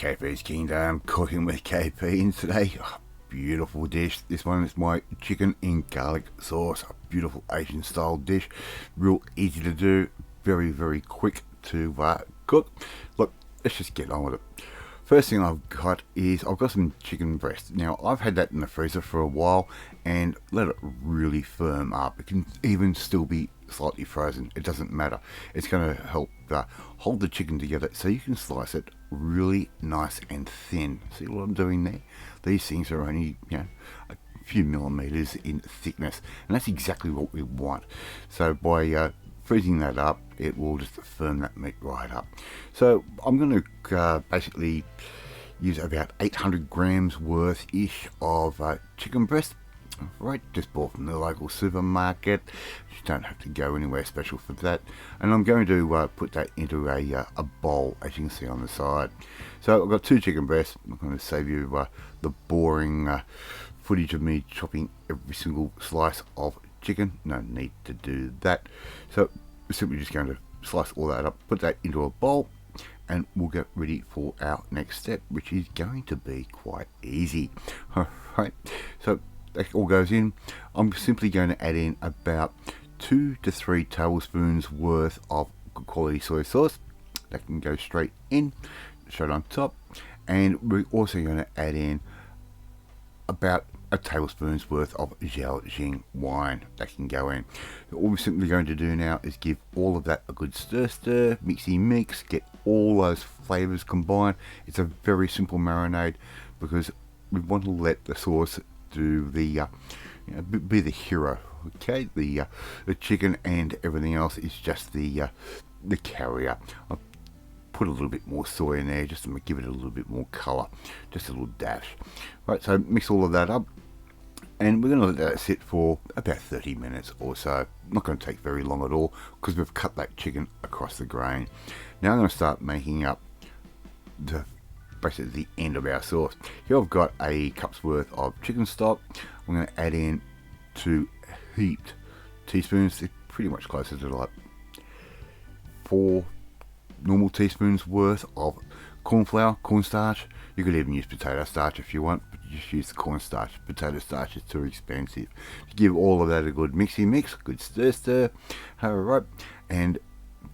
KP's Kingdom, cooking with KP, and today, beautiful dish. This one is my chicken in garlic sauce, a beautiful Asian style dish, real easy to do, very quick to cook. Look, let's just get on with it. First thing I've got some chicken breast. Now I've had that in the freezer for a while and let it really firm up. It can even still be slightly frozen, it doesn't matter. It's going to help hold the chicken together so you can slice it really nice and thin. See what I'm doing there? These things are only a few millimeters in thickness, and that's exactly what we want. So by freezing that up, it will just firm that meat right up. So I'm going to basically use about 800 grams worth ish of chicken breast. Right, just bought from the local supermarket. You don't have to go anywhere special for that. And I'm going to put that into a bowl, as you can see on the side. So I've got 2 chicken breasts. I'm going to save you the boring footage of me chopping every single slice of chicken. No need to do that. So we're simply just going to slice all that up, put that into a bowl, and we'll get ready for our next step, which is going to be quite easy. Alright, so that all goes in. I'm simply going to add in about 2 to 3 tablespoons worth of good quality soy sauce. That can go straight on top. And we're also going to add in about a tablespoon's worth of Zhaojing wine. That can go in. All we're simply going to do now is give all of that a good stir, mixy mix, get all those flavors combined. It's a very simple marinade because we want to let the sauce do the be the hero. Okay, the chicken and everything else is just the carrier. I'll put a little bit more soy in there just to give it a little bit more color, just a little dash. Right, so mix all of that up, and we're going to let that sit for about 30 minutes or so. Not going to take very long at all because we've cut that chicken across the grain. Now I'm going to start making up basically the end of our sauce. Here I've got a cup's worth of chicken stock. I'm going to add in 2 heaped teaspoons. They're pretty much closer to like 4 normal teaspoons worth of cornstarch. You could even use potato starch if you want, but just use the cornstarch. Potato starch is too expensive. Give all of that a good mixy mix, good stir. Alright, and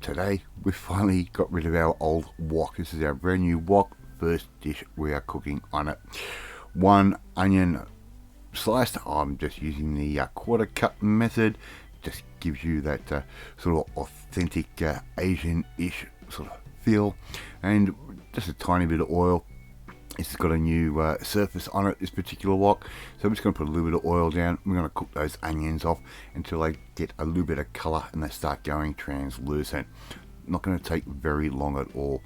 today we finally got rid of our old wok. This is our brand new wok. First dish we are cooking on it. 1 onion sliced. I'm just using the quarter cut method. Just gives you that sort of authentic Asian-ish sort of feel. And just a tiny bit of oil. It's got a new surface on it, this particular wok. So I'm just going to put a little bit of oil down. We're going to cook those onions off until they get a little bit of colour and they start going translucent. Not going to take very long at all.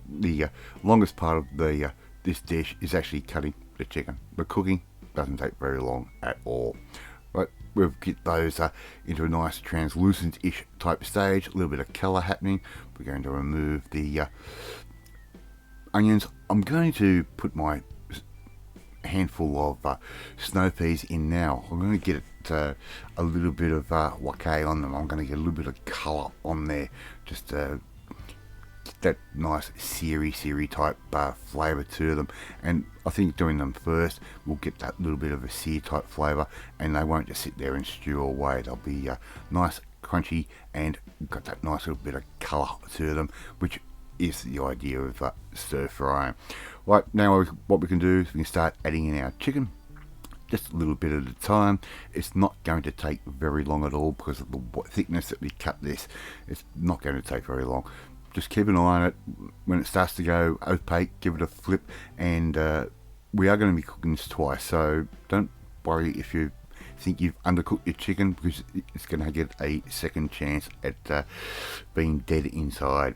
The longest part of this dish is actually cutting the chicken, but cooking doesn't take very long at all. Right, we'll get those into a nice translucent-ish type stage, a little bit of colour happening. We're going to remove the onions. I'm going to put my handful of snow peas in now. I'm going to get it a little bit of wok on them. I'm going to get a little bit of colour on there, just that nice seary type flavour to them. And I think doing them first will get that little bit of a sear type flavour, and they won't just sit there and stew away. They'll be nice, crunchy, and got that nice little bit of colour to them, which is the idea of stir frying. Right, now what we can do is we can start adding in our chicken, just a little bit at a time. It's not going to take very long at all because of the thickness that we cut this. It's not going to take very long. Just keep an eye on it. When it starts to go opaque, give it a flip. And we are going to be cooking this twice, so don't worry if you think you've undercooked your chicken, because it's going to get a second chance at being dead inside.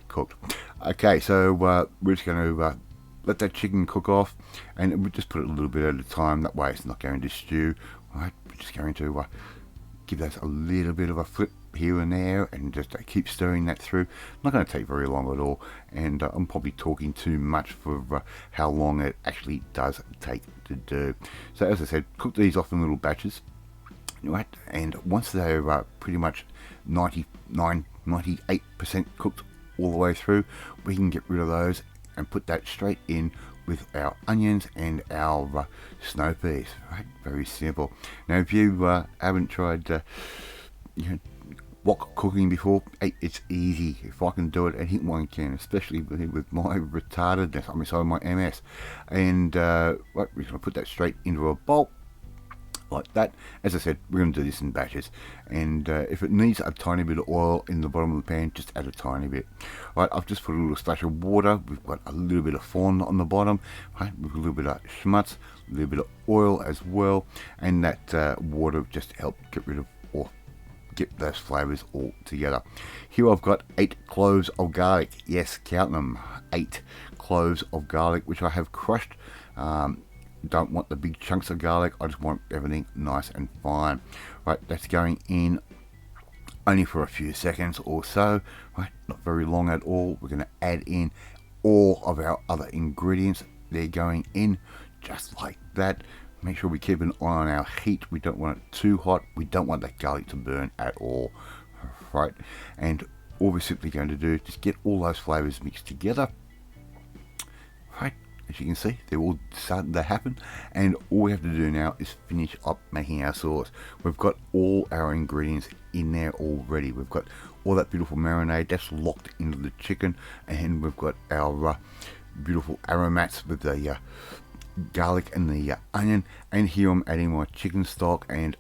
Cooked. Okay, so we're just going to let that chicken cook off, and we'll just put it a little bit at a time. That way it's not going to stew. Right, we're just going to give that a little bit of a flip here and there, and just keep stirring that through. Not going to take very long at all, and I'm probably talking too much for how long it actually does take to do. So as I said, cook these off in little batches, right? And once they're pretty much 98% cooked all the way through, we can get rid of those and put that straight in with our onions and our snow peas. Right, very simple. Now, if you haven't tried wok cooking before, hey, it's easy. If I can do it, anyone can, especially with my retardedness, my MS. And we're going to put that straight into a bowl like that. As I said, we're going to do this in batches, and if it needs a tiny bit of oil in the bottom of the pan, just add a tiny bit. Right, I've just put a little splash of water. We've got a little bit of fond on the bottom, right, with a little bit of schmutz, a little bit of oil as well, and that water just help get rid of or get those flavours all together. Here I've got 8 cloves of garlic. Yes, count them. 8 cloves of garlic, which I have crushed. Don't want the big chunks of garlic, I just want everything nice and fine. Right, that's going in only for a few seconds or so, right, not very long at all. We're going to add in all of our other ingredients. They're going in just like that. Make sure we keep an eye on our heat. We don't want it too hot. We don't want that garlic to burn at all. Right, and all we're simply going to do is just get all those flavours mixed together. Right, as you can see, they're all starting to happen, and all we have to do now is finish up making our sauce. We've got all our ingredients in there already. We've got all that beautiful marinade that's locked into the chicken, and we've got our beautiful aromats with the garlic and the onion. And here I'm adding my chicken stock and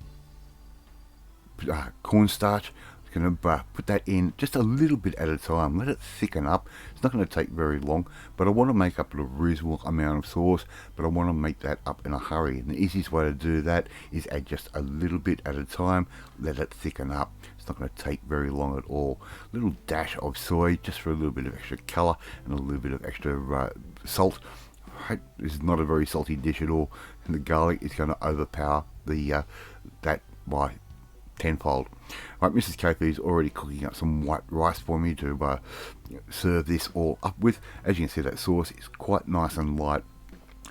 cornstarch. I'm going to put that in just a little bit at a time. Let it thicken up. It's not going to take very long, but I want to make up a reasonable amount of sauce, but I want to make that up in a hurry. And the easiest way to do that is add just a little bit at a time. Let it thicken up. It's not going to take very long at all. A little dash of soy just for a little bit of extra colour and a little bit of extra salt. Right, this is not a very salty dish at all, and the garlic is going to overpower the that by tenfold. Right, Mrs. KP is already cooking up some white rice for me to serve this all up with. As you can see, that sauce is quite nice and light,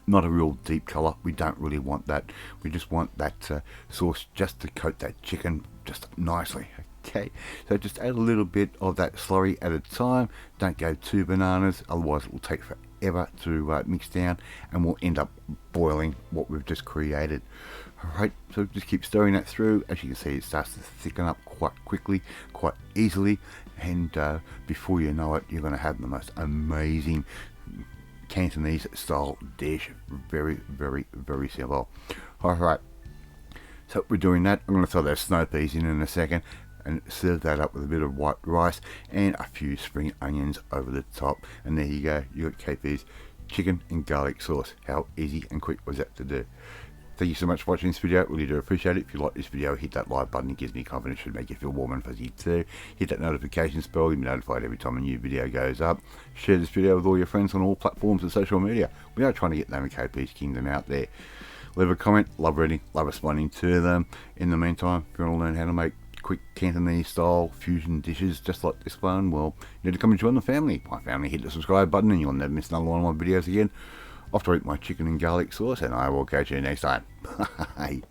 not a real deep colour. We don't really want that. We just want that sauce just to coat that chicken just nicely. Okay, so just add a little bit of that slurry at a time. Don't go too bananas, otherwise it will take forever to mix down, and we'll end up boiling what we've just created. Alright, so just keep stirring that through. As you can see, it starts to thicken up quite quickly, quite easily, and before you know it, you're going to have the most amazing Cantonese style dish. Very, very, very simple. Alright, so we're doing that. I'm going to throw those snow peas in a second and serve that up with a bit of white rice and a few spring onions over the top, and there you go. You got KP's chicken and garlic sauce. How easy and quick was that to do? Thank you so much for watching this video. Really do appreciate it. If you like this video, hit that like button. It gives me confidence, should make you feel warm and fuzzy too. Hit that notifications bell. You'll be notified every time a new video goes up. Share this video with all your friends on all platforms and social media. We are trying to get the name of KP's Kingdom out there. Leave a comment. Love reading, love responding to them. In the meantime, if you want to learn how to make quick Cantonese style fusion dishes just like this one, well, you need to come and join the family. My family, hit the subscribe button and you'll never miss another one of my videos again. Off to eat my chicken and garlic sauce, and I will catch you next time. Bye.